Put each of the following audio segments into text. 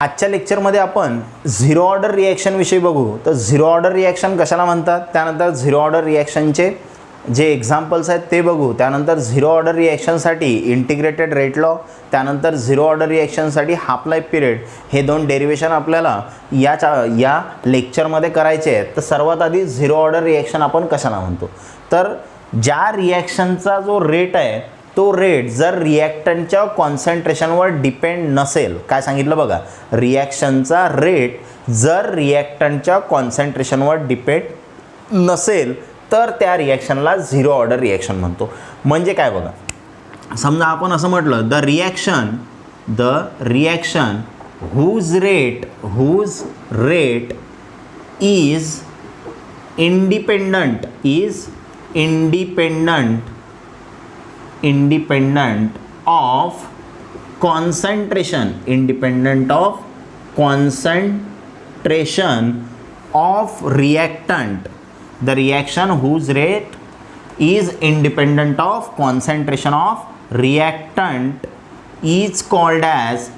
आजच्या लेक्चरमध्ये आपण झिरो ऑर्डर रिॲक्शन विषयी बघू. तर झिरो ऑर्डर रिॲक्शन कशाला म्हणतात, त्यानंतर झिरो ऑर्डर रिॲक्शनचे जे एक्झाम्पल्स आहेत ते बघू. त्यानंतर झिरो ऑर्डर रिॲक्शनसाठी इंटिग्रेटेड रेट लॉ, त्यानंतर झिरो ऑर्डर रिॲक्शनसाठी हाफ लाईफ पिरियड, हे दोन डेरिवेशन आपल्याला या लेक्चरमध्ये करायचे आहेत. तर सर्वात आधी झिरो ऑर्डर रिॲक्शन आपण कशाला म्हणतो, तर ज्या रिॲक्शनचा जो रेट आहे तो रेट जर रिॲक्टंटच्या कॉन्सन्ट्रेशनवर डिपेंड नसेल, काय सांगितलं बघा, रिॲक्शनचा रेट जर रिॲक्टंटच्या कॉन्सन्ट्रेशनवर डिपेंड नसेल तर त्या रिॲक्शनला झिरो ऑर्डर रिॲक्शन म्हणतो. म्हणजे काय बघा, समजा आपण असं म्हटलं the reaction whose rate is independent of concentration of reactant. The reaction whose rate is independent of concentration of reactant is called as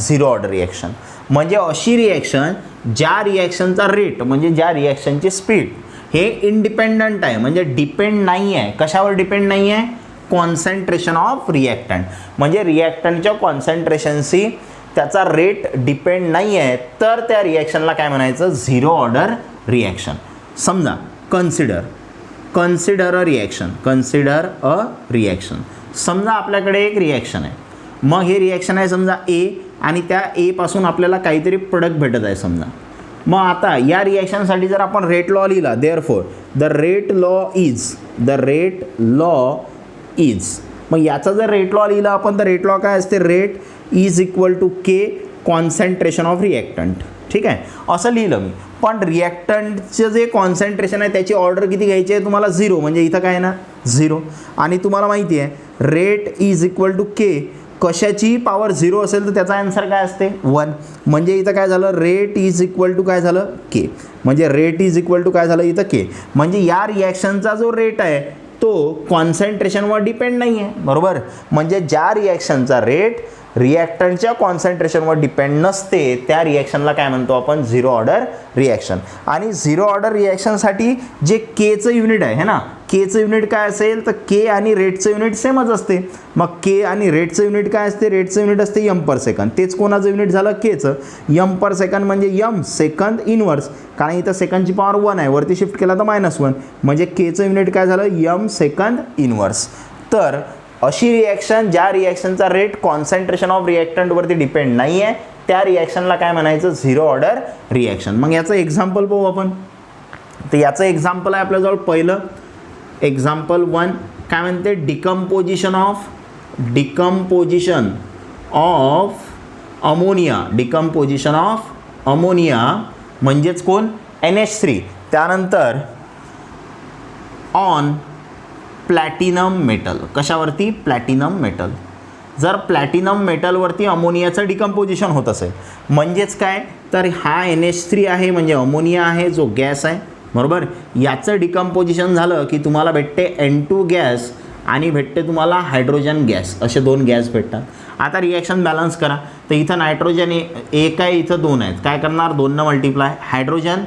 zero order reaction. म्हणजे अशी रिॲक्शन ज्या रिॲक्शनचा रेट म्हणजे ज्या रिॲक्शनची स्पीड हे इंडिपेंडंट आहे, म्हणजे डिपेंड नाही आहे. कशावर डिपेंड नाही आहे, कॉन्सन्ट्रेशन ऑफ रिॲक्टंट. म्हणजे रिॲक्टंटच्या कॉन्सन्ट्रेशनशी त्याचा रेट डिपेंड नाही आहे, तर त्या रिॲक्शनला काय म्हणायचं, झिरो ऑर्डर रिॲक्शन. समजा कन्सिडर अ रिॲक्शन. समजा आपल्याकडे एक रिॲक्शन आहे, मग हे रिॲक्शन आहे समजा ए, आणि त्या ए पासून आपल्याला काहीतरी प्रोडक्ट भेटत आहे समजा. मग आता या रिॲक्शनसाठी जर आपण रेट लॉ लिहिला, therefore the rate law is, मग याचा जर रेट लॉ लिहिला आपण तर रेट लॉ काय असते, rate is equal to k concentration of reactant. ठीक आहे, असं लिहिलं मी. पण रिॲक्टंटचं जे कॉन्सन्ट्रेशन आहे त्याची ऑर्डर किती घ्यायची आहे तुम्हाला, झिरो. म्हणजे इथं काय ना झिरो, आणि तुम्हाला माहिती आहे रेट इज इक्वल टू के, कशाची पॉवर झिरो असेल तर त्याचा आन्सर काय असते 1. म्हणजे इथं काय झालं, रेट इज इक्वल टू काय झालं, के. म्हणजे रेट इज इक्वल टू काय झालं इथं के. म्हणजे या रिॲक्शनचा जो रेट आहे तो कॉन्सन्ट्रेशनवर डिपेंड नाही आहे, बरोबर. म्हणजे ज्या रिॲक्शनचा रेट रिॲक्टंटच्या कॉन्सन्ट्रेशनवर डिपेंड नसते त्या रिॲक्शनला काय म्हणतो आपण, झिरो ऑर्डर रिॲक्शन. आणि झिरो ऑर्डर रिॲक्शनसाठी जे केचं युनिट आहे ना, केचं युनिट काय असेल तर के आणि रेटचं युनिट सेमच असते. मग के आणि रेटचं युनिट काय असते, रेटचं युनिट असते एम पर सेकंद. तेच कोणाचं युनिट झालं, केचं. एम पर सेकंद म्हणजे एम सेकंद इनवर्स, कारण इथं सेकंडची पॉवर 1 आहे, वरती शिफ्ट केला तर -1. म्हणजे केचं युनिट काय झालं, एम सेकंद इनवर्स. तर अशी रिॲक्शन ज्या रिॲक्शनचा रेट कॉन्सन्ट्रेशन ऑफ रिॲक्टंटवरती डिपेंड नाही आहे त्या रिॲक्शनला काय म्हणायचं, झिरो ऑर्डर रिॲक्शन. मग याचं एक्झाम्पल पाहू आपण. तर याचं एक्झाम्पल आहे आपल्याजवळ पहिलं एक्झाम्पल 1. काय म्हणते, डिकम्पोजिशन ऑफ अमोनिया म्हणजेच कोण, NH3. त्यानंतर ऑन प्लॅटिनम मेटल, कशावरती, प्लॅटिनम मेटल. जर प्लॅटिनम मेटलवरती अमोनियाचं डिकम्पोजिशन होत असेल म्हणजेच काय, तर हा NH3 आहे म्हणजे अमोनिया आहे जो गॅस आहे, बरोबर. याचं डिकम्पोजिशन झालं की तुम्हाला भेटते N2 गॅस आणि भेटते तुम्हाला हायड्रोजन गॅस, असे दोन गॅस भेटतात. आता रिॲक्शन बॅलन्स करा, तर इथं नायट्रोजन एक आहे, इथं 2 आहेत. काय करणार, 2 न मल्टिप्लाय, हायड्रोजन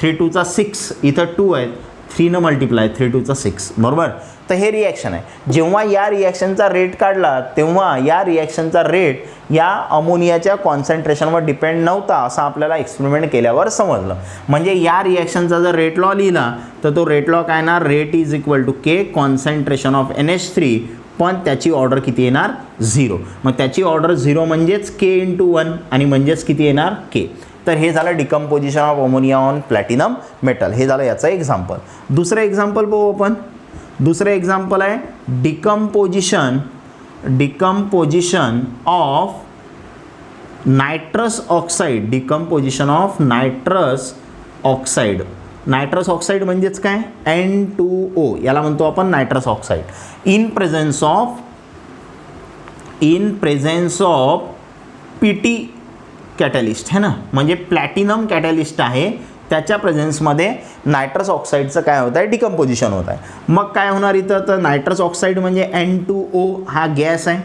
3 2 6, इथं 2 आहेत, 3 न मल्टिप्लाय, 3 2 6, बरोबर. तर हे रिॲक्शन आहे. जेव्हा या रिॲक्शनचा रेट काढला तेव्हा या रिॲक्शनचा रेट या अमोनियाच्या कॉन्सन्ट्रेशनवर डिपेंड नव्हता असं आपल्याला एक्सपेरिमेंट केल्यावर समजलं. म्हणजे या रिॲक्शनचा जर रेट लॉ लिहिला तर तो रेट लॉ काय येणार, rate is equal to k concentration of NH3, पण त्याची ऑर्डर किती येणार, 0. मग त्याची ऑर्डर 0 म्हणजेच के इंटू 1, आणि म्हणजेच किती येणार, के. तर हे झालं decomposition of ammonia on platinum metal. हे झालं याचं एक्झाम्पल. दुसरं एक्झाम्पल पाहू आपण. दुसरं एक्झाम्पल आहे decomposition of nitrous oxide. Decomposition of nitrous oxide. Nitrous oxide म्हणजेच काय, N2O, याला म्हणतो आपण nitrous oxide. In presence of PT catalyst है ना, म्हणजे प्लॅटिनम कॅटलिस्ट आहे, त्याच्या प्रेझेन्समध्ये नायट्रस ऑक्साईडचं काय होत आहे, डिकम्पोजिशन होत आहे. मग काय होणार इथं, तर नायट्रस ऑक्साईड म्हणजे N2O हा गॅस आहे,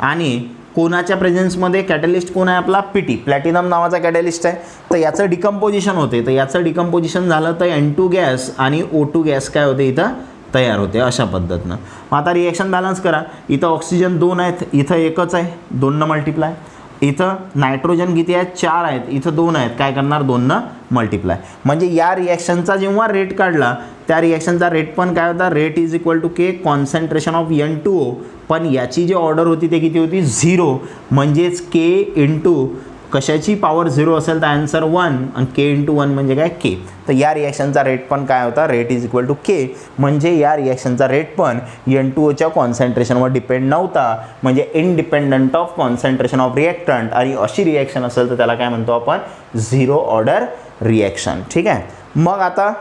आणि कोणाच्या प्रेझेन्समध्ये कॅटलिस्ट कोण आहे आपला पीटी, प्लॅटिनम नावाचा कॅटलिस्ट आहे. तर याचं डिकम्पोजिशन होते, तर याचं डिकम्पोजिशन झालं तर N2 गॅस आणि O2 गॅस काय होते इथं तयार होते अशा पद्धतीनं. मग आता रिॲक्शन बॅलन्स करा. इथं ऑक्सिजन 2 आहेत, इथं एकच आहे, 2 मल्टिप्लाय. इथं नायट्रोजन किती आहेत 4 आहेत, इथं 2 आहेत, काय करणार 2 मल्टिप्लाय. म्हणजे या रिॲक्शनचा जेव्हा रेट काढला त्या रिॲक्शनचा रेट पण काय होता, rate is equal to k concentration of N2O. पण याची जी ऑर्डर होती ते किती होती 0, म्हणजेच के इंटू कशाची पॉवर 0 असेल तर आन्सर 1 आणि के इंटू 1 म्हणजे काय के. तर या रिॲक्शनचा रेट पण काय होता, रेट इज इक्वल टू के. म्हणजे या रिॲक्शनचा रेट पण N2Oच्या कॉन्सन्ट्रेशनवर डिपेंड नव्हता, म्हणजे independent of concentration of reactant. आणि अशी रिॲक्शन असेल तर त्याला काय म्हणतो आपण 0 ऑर्डर रिॲक्शन. ठीक आहे. मग आता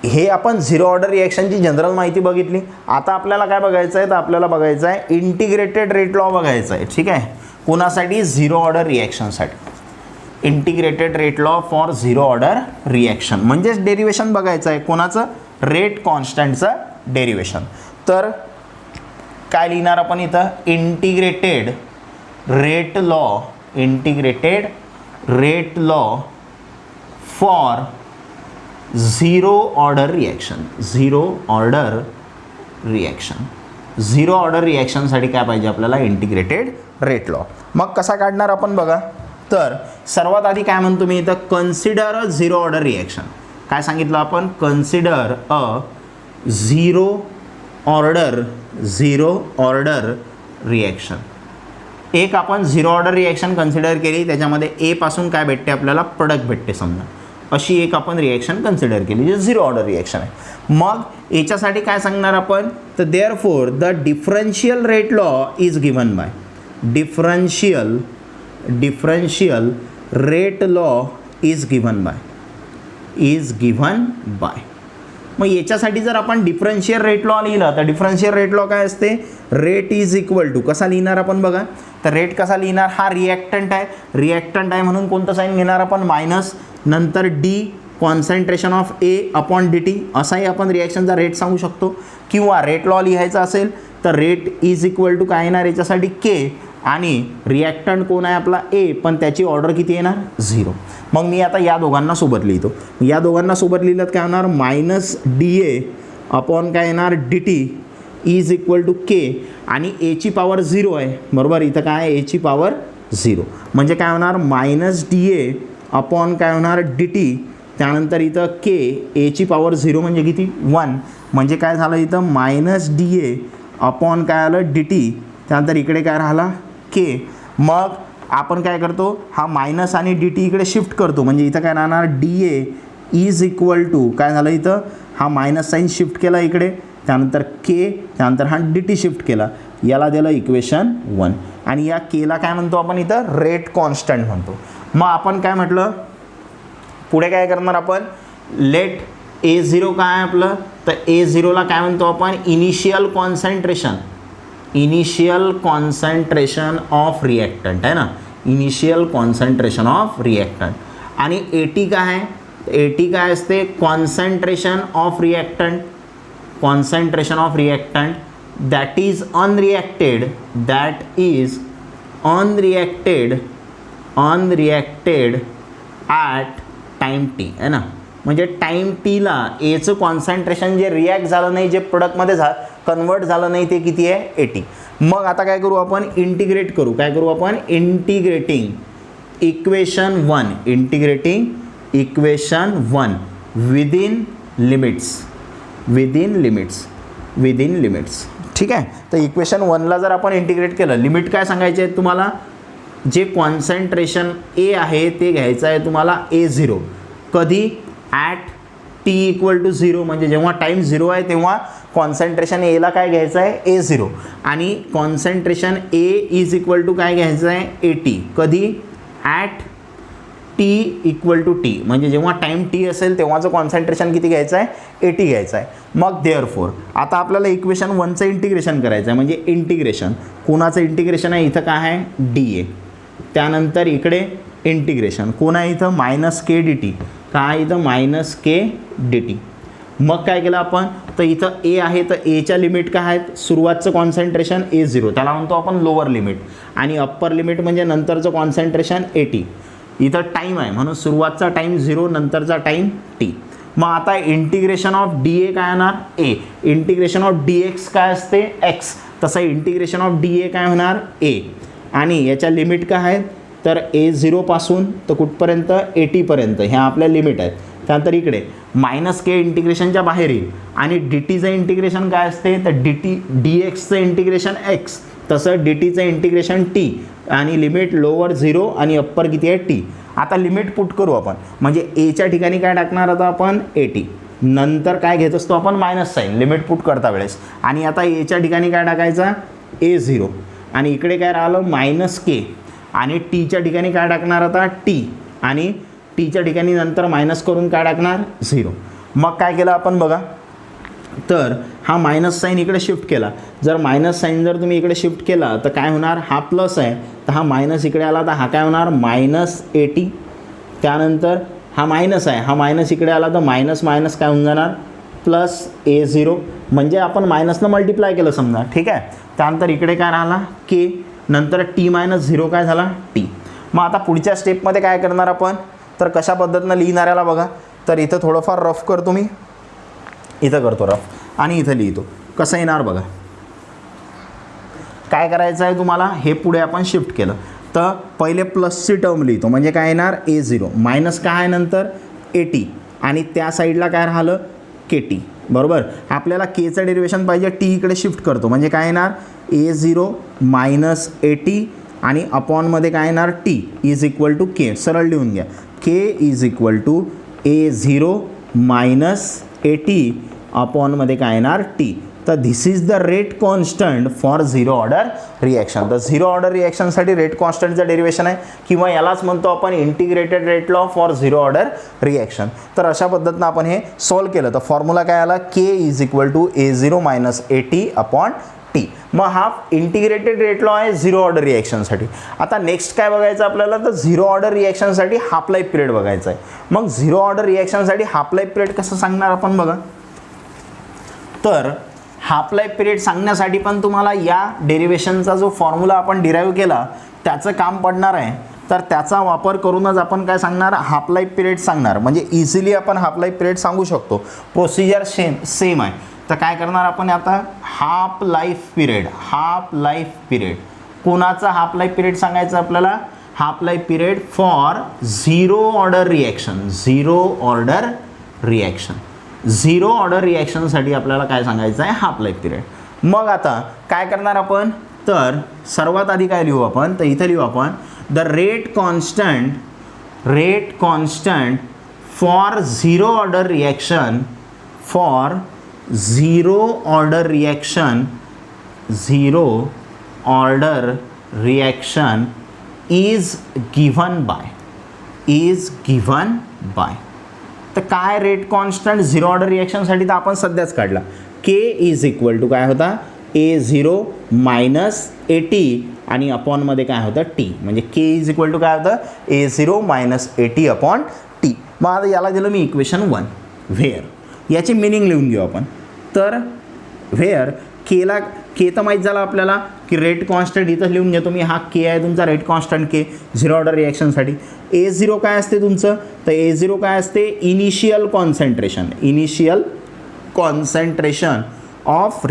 हे आपण 0 ऑर्डर रिॲक्शनची जनरल माहिती बघितली. आता आपल्याला काय बघायचं आहे, तर आपल्याला बघायचं आहे इंटिग्रेटेड रेट लॉ बघायचा आहे. ठीक आहे. कोणासाठी 0 ऑर्डर रिॲक्शनसाठी. Integrated rate law for 0 order reaction म्हणजेच डेरिवेशन बघायचं आहे कोणाचं, रेट कॉन्स्टंटचं डेरिवेशन. तर काय लिहिणार आपण इथं, integrated rate law, integrated rate law for 0 order reaction. 0 order reaction, 0 order रिॲक्शनसाठी काय पाहिजे आपल्याला, इंटिग्रेटेड रेट लॉ. मग कसा काढणार आपण बघा. तर सर्वात आधी काय म्हणतो मी इथं, कन्सिडर अ 0 ऑर्डर रिॲक्शन. काय सांगितलं आपण, कन्सिडर अ 0 ऑर्डर रिॲक्शन. एक आपण 0 ऑर्डर रिॲक्शन कन्सिडर केली, त्याच्यामध्ये ए पासून काय भेटते आपल्याला, प्रोडक्ट भेटते समजा. अशी एक आपण रिॲक्शन कन्सिडर केली जे 0 ऑर्डर रिॲक्शन आहे. मग याच्यासाठी काय सांगणार आपण, तर therefore the differential rate law is given bye, differential rate law is given bye. मग याच्यासाठी जर आपण डिफरन्शियल रेट लॉ लिहिला तर डिफरन्शियल रेट लॉ काय असते, रेट इज इक्वल टू कसा लिहिणार आपण बघा. तर रेट कसा लिहिणार, हा रिॲक्टंट आहे म्हणून कोणतं साईन घेणार आपण, मायनस, नंतर D concentration of A upon D T, असाही आपण रिॲक्शनचा रेट सांगू शकतो. किंवा रेट लॉ लिहायचा असेल तर रेट इज इक्वल टू काय येणार याच्यासाठी के, आणि रिॲक्टंट कोण आहे आपला ए, पण त्याची ऑर्डर किती येणार 0. मग मी आता या दोघांना सोबत लिहितो. या दोघांना सोबत लिहिलं काय होणार, मायनस डी ए अपॉन काय येणार D T is equal to K, आणि एची पॉवर 0 आहे बरोबर, इथं काय आहे एची पॉवर 0, म्हणजे काय होणार मायनस डी ए अपॉन काय होणार डी टी, त्यानंतर इथं के, एची पॉवर 0 म्हणजे किती 1, म्हणजे काय झालं इथं मायनस डी ए अपॉन काय आलं डी टी, त्यानंतर इकडे काय राहिला के. मग आपण काय करतो, हा मायनस आणि डी टी इकडे शिफ्ट करतो, म्हणजे इथं काय राहणार D A is equal to काय झालं इथं, हा मायनस साईन शिफ्ट केला इकडे, त्यानंतर के, त्यानंतर हा डी टी शिफ्ट केला, याला दिलं इक्वेशन 1. आणि या केला काय म्हणतो आपण इथं, रेट कॉन्स्टंट म्हणतो. मग आपण काय म्हटलं, पुढे काय करणार आपण, लेट A0 काय आहे आपलं, तर A0ला काय म्हणतो आपण, इनिशियल कॉन्सन्ट्रेशन ऑफ रिॲक्टंट आहे ना, इनिशियल कॉन्सन्ट्रेशन ऑफ रिॲक्टंट. आणि AT काय आहे, AT काय असते, concentration of reactant that is unreacted at time T आहे ना. म्हणजे टाईम टीला एचं कॉन्सन्ट्रेशन जे रिॲक्ट झालं नाही, जे प्रोडक्टमध्ये कन्वर्ट झालं नाही, ते किती आहे 80. मग आता काय करू आपण, इंटिग्रेट करू. काय करू आपण, इंटिग्रेटिंग इक्वेशन 1 विदिन लिमिट्स. ठीक आहे. तर इक्वेशन 1ला जर आपण इंटिग्रेट केलं, लिमिट काय सांगायचे आहेत तुम्हाला, जे कॉन्सन्ट्रेशन ए आहे ते घ्यायचं आहे तुम्हाला A0. कधी, ॲट टी इक्वल टू 0, म्हणजे जेव्हा टाईम 0 आहे तेव्हा कॉन्सन्ट्रेशन एला काय घ्यायचं आहे A0, आणि concentration A is equal to काय घ्यायचं आहे AT. कधी, at T equal to T, म्हणजे जेव्हा टाईम टी असेल तेव्हाचं कॉन्सन्ट्रेशन किती घ्यायचं आहे AT घ्यायचं आहे. मग देअरफॉर आता आपल्याला इक्वेशन 1चं इंटिग्रेशन करायचं आहे. म्हणजे इंटिग्रेशन कोणाचं इंटिग्रेशन आहे, इथं काय आहे DA, त्यानंतर इकडे इंटिग्रेशन कोण आहे इथं मायनस के डी टी, काय इथं मायनस के डी टी. मग काय केलं आपण, तर इथं ए आहे, तर एच्या लिमिट काय आहेत, सुरुवातचं कॉन्सन्ट्रेशन A0 त्याला म्हणतो आपण लोअर लिमिट, आणि अप्पर लिमिट म्हणजे नंतरचं कॉन्सन्ट्रेशन AT. इथं टाईम आहे म्हणून सुरुवातचा टाईम 0, नंतरचा टाईम T. मग आता इंटिग्रेशन ऑफ DA काय होणार, A. इंटिग्रेशन ऑफ DX काय असते, X. तसं इंटिग्रेशन ऑफ DA काय होणार, A. आणि याच्या लिमिट काय आहेत, तर A0 पासून तर कुठपर्यंत, AT पर्यंत ह्या आपल्या लिमिट आहेत. त्यानंतर इकडे -K इंटिग्रेशनच्या बाहेर येईल, आणि DTचं इंटिग्रेशन काय असते, तर DXचं इंटिग्रेशन X, तसं DTचं इंटिग्रेशन T, आणि लिमिट लोअर 0 आणि अप्पर किती आहे T. आता लिमिट पुट करू आपण, म्हणजे एच्या ठिकाणी काय टाकणार आता आपण, AT. नंतर काय घेत असतो आपण, मायनस साईन लिमिट पुट करता वेळेस, आणि आता एच्या ठिकाणी काय टाकायचा, A0, आणि इकडे काय राहिलं -K, आणि टीच्या ठिकाणी काय टाकणार आता, T, आणि टीच्या ठिकाणी नंतर मायनस करून काय टाकणार, 0. मग काय केलं आपण बघा, तर हा मायनस साईन इकडे शिफ्ट केला. जर मायनस साईन जर तुम्ही इकडे शिफ्ट केला तर काय होणार, हा प्लस आहे तर हा मायनस इकडे आला तर हा काय होणार, -AT. त्यानंतर हा मायनस आहे, हा मायनस इकडे आला तर मायनस मायनस काय होऊन जाणार, +A0, म्हणजे आपण मायनसनं मल्टिप्लाय केलं समजा, ठीक आहे. त्यानंतर इकडे काय राहिला, K, नंतर T-0 काय झाला, T. मग आता पुढच्या स्टेपमध्ये काय करणार आपण, तर कशा पद्धतीनं लिहिणाऱ्याला बघा, तर इथं थोडंफार रफ करतो मी, इथं करतो रफ, आणि इथं लिहितो. कसं येणार बघा, काय करायचं आहे तुम्हाला, हे पुढे आपण शिफ्ट केलं तर पहिले प्लसची टर्म लिहितो, म्हणजे काय येणार, A0, मायनस काय आहे नंतर AT, आणि त्या साईडला काय राहिलं, KT. बरोबर, आपल्याला केचं डेरिवेशन पाहिजे, टी इकडे शिफ्ट करतो, म्हणजे काय येणार, A0 - AT, आणि अपॉनमध्ये काय येणार, T = K. सरळ लिहून घ्या, K = A0 - AT अपॉनमध्ये काय येणार, T. तर this is the rate constant for 0 order reaction. तर 0 ऑर्डर रिॲक्शनसाठी रेट कॉन्स्टंटचं डेरिवेशन आहे, किंवा यालाच म्हणतो आपण integrated rate law for 0 order reaction. तर अशा पद्धतीनं आपण हे सॉल्व केलं तर फॉर्म्युला काय आला, K = A0 - AT upon T. मग हा इंटिग्रेटेड रेट लॉ आहे 0 ऑर्डर रिॲक्शनसाठी. आता नेक्स्ट काय बघायचं आपल्याला, तर 0 ऑर्डर रिॲक्शनसाठी हाफ लाईफ पिरियड बघायचा आहे. मग 0 ऑर्डर रिॲक्शनसाठी हाफ लाईफ पिरियड कसं सांगणार आपण बघा, तर हाफ लाईफ पिरियड सांगण्यासाठी पण तुम्हाला या डेरिवेशनचा जो फॉर्म्युला आपण डिराईव्ह केला त्याचं काम पडणार आहे. तर त्याचा वापर करूनच आपण काय सांगणार, हाफ लाईफ पिरियड सांगणार. म्हणजे इझिली आपण हाफ लाईफ पिरियड सांगू शकतो. प्रोसिजर सेम आहे. तर काय करणार आपण आता, हाफ लाईफ पिरियड कोणाचा हाफ लाईफ पिरियड सांगायचं आपल्याला, half life period for 0 order reaction. 0 order रिॲक्शनसाठी आपल्याला काय सांगायचं आहे, हाफ लाईफ पिरियड. मग आता काय करणार आपण, तर सर्वात आधी काय लिहू आपण, तर इथे लिहू आपण the rate constant for 0 order reaction, for 0 order reaction is given bye. तर काय रेट कॉन्स्टंट 0 ऑर्डर रिॲक्शनसाठी तर आपण सध्याच काढला, K = काय होता, A0 - AT, आणि अपॉनमध्ये काय होतं, T. म्हणजे K = काय होतं, A0 - AT अपॉन T. मग आता याला दिलं मी इक्वेशन 1. व्हेअर याची मिनिंग लिहून घेऊ आपण. तर व्हेअर K तर माहीत झाला आपल्याला की रेट कॉन्स्टंट, इथं लिहून घेतो मी, हा K आहे तुमचा रेट कॉन्स्टंट K 0 ऑर्डर रिॲक्शनसाठी. A0 काय असते तुमचं, तर A0 काय असते, इनिशियल कॉन्सन्ट्रेशन ऑफ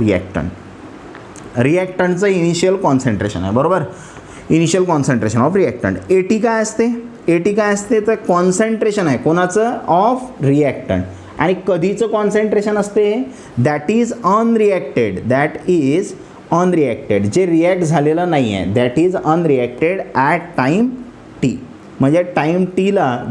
रिॲक्टंटचं इनिशियल कॉन्सन्ट्रेशन आहे. बरोबर, initial concentration of reactant. AT काय असते, तर कॉन्सन्ट्रेशन आहे कोणाचं, ऑफ रिॲक्टंट. आणि कधीचं कॉन्सन्ट्रेशन असते, दॅट इज अनरिॲक्टेड, जे रिॲक्ट झालेलं नाही आहे, that is unreacted at time T. म्हणजे टाईम टीला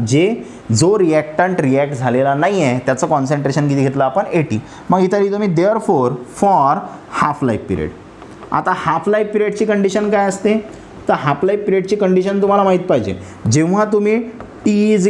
जो रिॲक्टंट रिॲक्ट झालेला नाही आहे त्याचं कॉन्सन्ट्रेशन किती घेतलं आपण, AT. मग इथं लिहितो मी therefore for half life period. आता हाफ लाईफ पिरियडची कंडिशन काय असते, तर हाफ लाईफ पिरियडची कंडिशन तुम्हाला माहीत पाहिजे. जेव्हा तुम्ही T =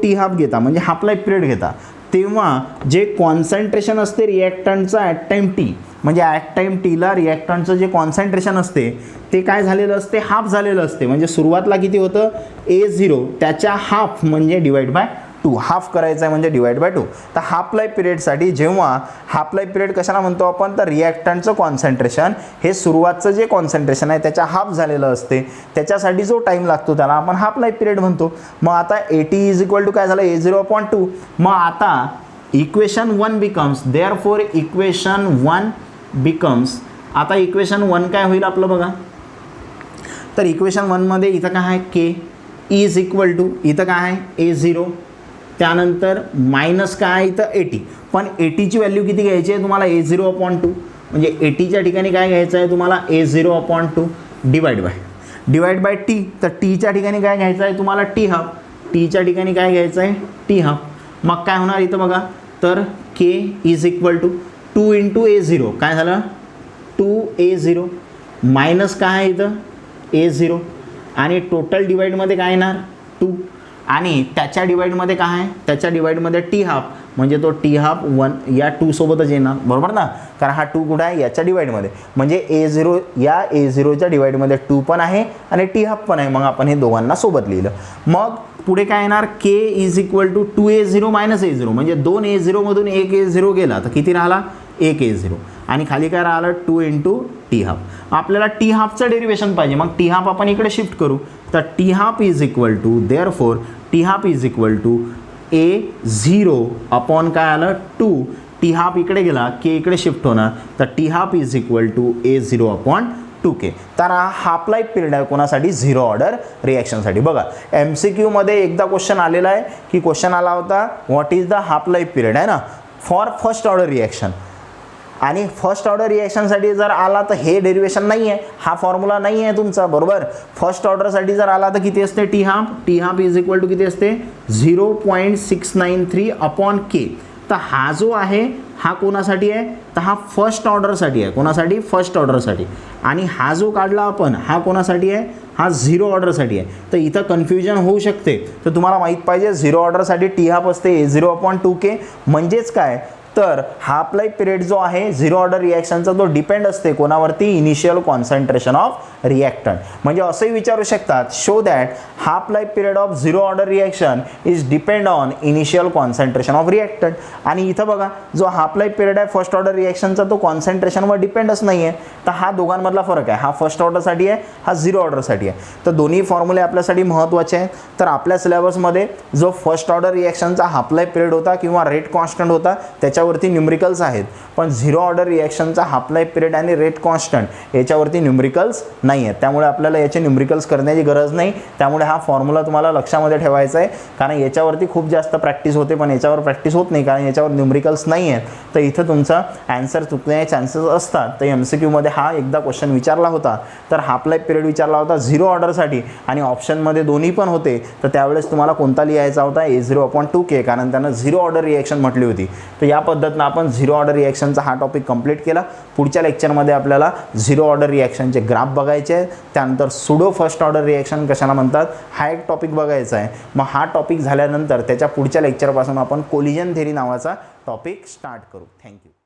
T½ घेता, म्हणजे हाफ लाईफ पिरियड घेता, तेव्हा जे कॉन्सन्ट्रेशन असते रिॲक्टंटचं ॲट टाईम T, म्हणजे ॲट टाईम Tला रिॲक्टंटचं जे कॉन्सन्ट्रेशन असते ते काय झालेलं असते, हाफ झालेलं असते. म्हणजे सुरुवातला किती होतं, A0 त्याच्या हाफ म्हणजे /2. 2 हाफ करायचं आहे म्हणजे डिवाइड बाय 2. तर हाफ लाईफ पिरियडसाठी जेव्हा हाफ लाईफ पिरियड कशाला म्हणतो आपण, तर रिॲक्टंटचं कॉन्सन्ट्रेशन हे सुरुवातचं जे कॉन्सन्ट्रेशन आहे त्याच्या हाफ झालेलं असते, त्याच्यासाठी जो टाईम लागतो त्याला आपण हाफ लाईफ पिरियड म्हणतो. मग आता AT इज इक्वल टू काय झालं, A0/2. मग आता equation 1 becomes, therefore equation 1 becomes, आता इक्वेशन 1 काय होईल आपलं बघा, तर इक्वेशन 1 मध्ये इथं काय आहे K इज इक्वल टू, इथं काय आहे A0, त्यानंतर मायनस काय आहे इथं AT. पण ATची व्हॅल्यू किती घ्यायची आहे तुम्हाला, A0/2. म्हणजे ATच्या ठिकाणी काय घ्यायचं आहे तुम्हाला, A0/2 डिवाइड बाय T. तर Tच्या ठिकाणी काय घ्यायचं आहे तुम्हाला, T हाफ. Tच्या ठिकाणी काय घ्यायचं आहे, T हाफ. मग काय होणार इथं बघा, तर K is equal to 2 into A0, काय झालं 2A0 मायनस काय आहे इथं A0 आणि टोटल डिवाइडमध्ये काय येणार 2 आणि त्याच्या डिवाइडमध्ये काय आहे, त्याच्या डिवाइडमध्ये T हाफ, म्हणजे तो T हाफ 1 या 2 सोबतच येणार, बरोबर ना, कारण हा 2 कुठं आहे याच्या डिवाइडमध्ये, म्हणजे A0 या A0च्या डिवाइडमध्ये 2 पण आहे आणि T हाफ पण आहे. मग आपण हे दोघांना सोबत लिहिलं. मग पुढे काय येणार, K is equal to 2A0 minus A0, म्हणजे 2 A0 मधून 1 A0 गेला तर किती राहिला 1 A0 आणि खाली काय राहिलं 2 इंटू T हाफ. आपल्याला T हाफचं डेरिवेशन पाहिजे, मग T हाफ आपण इकडे शिफ्ट करू. तर T half is equal to, therefore T half is equal to A0 upon काय आलं 2. T हाफ इकडे गेला, K इकडे शिफ्ट होणार, तर T half is equal to A0 upon 2K. तर हा हाफ लाईफ पिरियड आहे कोणासाठी, झिरो ऑर्डर रिॲक्शनसाठी. बघा MCQ मध्ये एकदा क्वेश्चन आलेला आहे की क्वेश्चन आला होता what is the half life period आहे ना फॉर फर्स्ट ऑर्डर रिॲक्शन. आणि फर्स्ट ऑर्डर रिॲक्शनसाठी जर आला तर हे डेरिवेशन नाही आहे, हा फॉर्म्युला नाही आहे तुमचा, बरोबर. फर्स्ट ऑर्डरसाठी जर आला तर किती असते T half is equal to किती असते 0.693 अपॉन K. तर हा जो आहे हा कोणासाठी आहे, तर हा फर्स्ट ऑर्डरसाठी आहे, कोणासाठी फर्स्ट ऑर्डरसाठी. आणि हा जो काढला आपण हा कोणासाठी आहे, हा झिरो ऑर्डरसाठी आहे. तर इथं कन्फ्युजन होऊ शकते, तर तुम्हाला माहीत पाहिजे झिरो ऑर्डरसाठी T हाफ असते A0/2K. म्हणजेच काय, तर हाफ लाईफ पिरियड जो आहे झिरो ऑर्डर रिॲक्शनचा तो डिपेंड असते कोणावरती, इनिशियल कॉन्सन्ट्रेशन ऑफ रिॲक्टंट. म्हणजे असंही विचारू शकतात, show that half life period of zero order reaction is depend on initial concentration of reactant. आणि इथं बघा जो हाफ लाईफ पिरियड आहे फर्स्ट ऑर्डर रिॲक्शनचा तो कॉन्सन्ट्रेशनवर डिपेंडच नाही आहे. तर हा दोघांमधला फरक आहे, हा फर्स्ट ऑर्डरसाठी आहे, हा झिरो ऑर्डरसाठी आहे. तर दोन्ही फॉर्म्युले आपल्यासाठी महत्त्वाचे आहेत. तर आपल्या सिलेबसमध्ये जो फर्स्ट ऑर्डर रिॲक्शनचा हाफ लाईफ पिरियड होता किंवा रेट कॉन्स्टंट होता त्याच्यावरती न्यूमरिकल्स आहेत, पण झिरो ऑर्डर रिॲक्शनचा हाफ लाईफ पिरियड आणि रेट कॉन्स्टंट याच्यावरती न्यूमरिकल्स नाही आहेत. त्यामुळे आपल्याला याचे न्यूमरिकल्स करण्याची गरज नाही. त्यामुळे हा फॉर्म्युला तुम्हाला लक्षामध्ये ठेवायचा आहे, कारण याच्यावरती खूप जास्त प्रॅक्टिस होते पण याच्यावर प्रॅक्टिस होत नाही कारण याच्यावर न्यूमरिकल्स नाही आहेत. तर इथं तुमचा ॲन्सर चुकण्याचे चान्सेस असतात. तर MCQ मध्ये हा एकदा क्वेश्चन विचारला होता, तर हाफ लाईफ पिरियड विचारला होता झिरो ऑर्डरसाठी आणि ऑप्शनमध्ये दोन्ही पण होते. तर त्यावेळेस तुम्हाला कोणता लिहायचा होता A0/2K, कारण त्यांना झिरो ऑर्डर रिॲक्शन म्हटली होती. तर या पद्धतीनं आपण झिरो ऑर्डर रिॲक्शनचा हा टॉपिक कंप्लीट केला. पुढच्या लेक्चरमध्ये आपल्याला झिरो ऑर्डर रिॲक्शनचे ग्राफ बघायचे आहेत, त्यानंतर सुडो फर्स्ट ऑर्डर रिॲक्शन कशाला म्हणतात हा एक टॉपिक बघायचा आहे. मग हा टॉपिक झाल्यानंतर त्याच्या पुढच्या लेक्चरपासून आपण कोलिजन थेरी नावाचा टॉपिक स्टार्ट करू. थँक्यू.